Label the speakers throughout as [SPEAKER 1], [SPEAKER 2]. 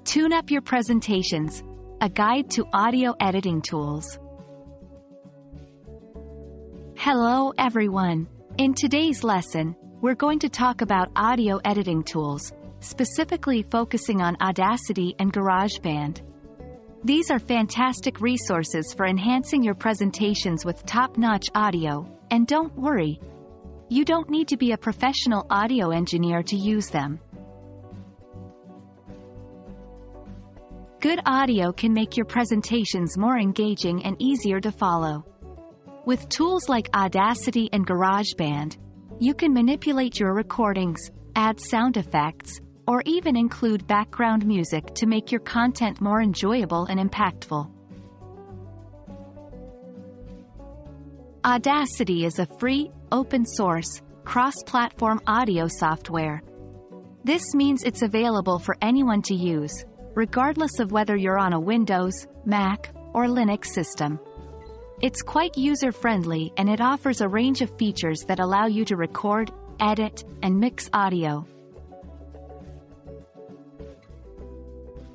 [SPEAKER 1] Tune up your presentations, a guide to audio editing tools. Hello everyone. In today's lesson, we're going to talk about audio editing tools, specifically focusing on Audacity and GarageBand. These are fantastic resources for enhancing your presentations with top-notch audio, and don't worry, you don't need to be a professional audio engineer to use them. Good audio can make your presentations more engaging and easier to follow. With tools like Audacity and GarageBand, you can manipulate your recordings, add sound effects, or even include background music to make your content more enjoyable and impactful. Audacity is a free, open-source, cross-platform audio software. This means it's available for anyone to use, regardless of whether you're on a Windows, Mac, or Linux system. It's quite user-friendly and it offers a range of features that allow you to record, edit, and mix audio.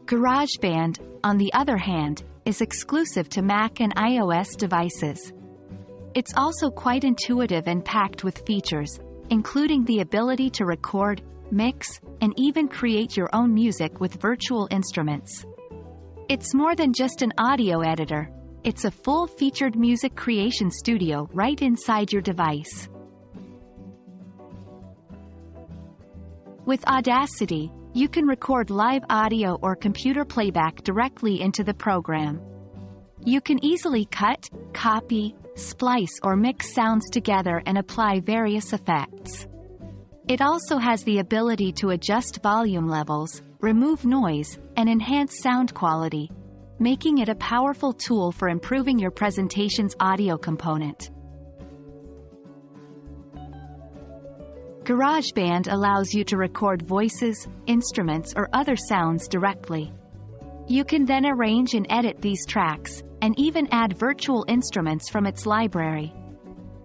[SPEAKER 1] GarageBand, on the other hand, is exclusive to Mac and iOS devices. It's also quite intuitive and packed with features, including the ability to record, mix, and even create your own music with virtual instruments. It's more than just an audio editor. It's a full-featured music creation studio right inside your device. With Audacity, you can record live audio or computer playback directly into the program. You can easily cut, copy, splice or mix sounds together and apply various effects. It also has the ability to adjust volume levels, remove noise, and enhance sound quality, making it a powerful tool for improving your presentation's audio component. GarageBand allows you to record voices, instruments, or other sounds directly. You can then arrange and edit these tracks, and even add virtual instruments from its library.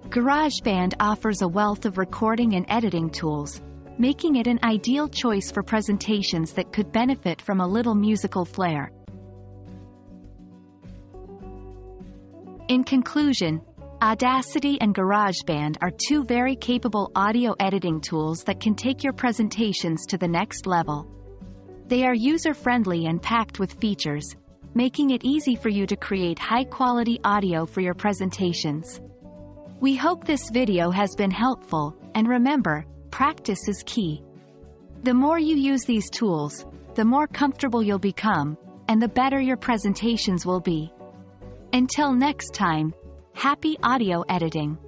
[SPEAKER 1] GarageBand offers a wealth of recording and editing tools, making it an ideal choice for presentations that could benefit from a little musical flair. In conclusion, Audacity and GarageBand are two very capable audio editing tools that can take your presentations to the next level. They are user-friendly and packed with features, making it easy for you to create high-quality audio for your presentations. We hope this video has been helpful, and remember, practice is key. The more you use these tools, the more comfortable you'll become, and the better your presentations will be. Until next time, happy audio editing!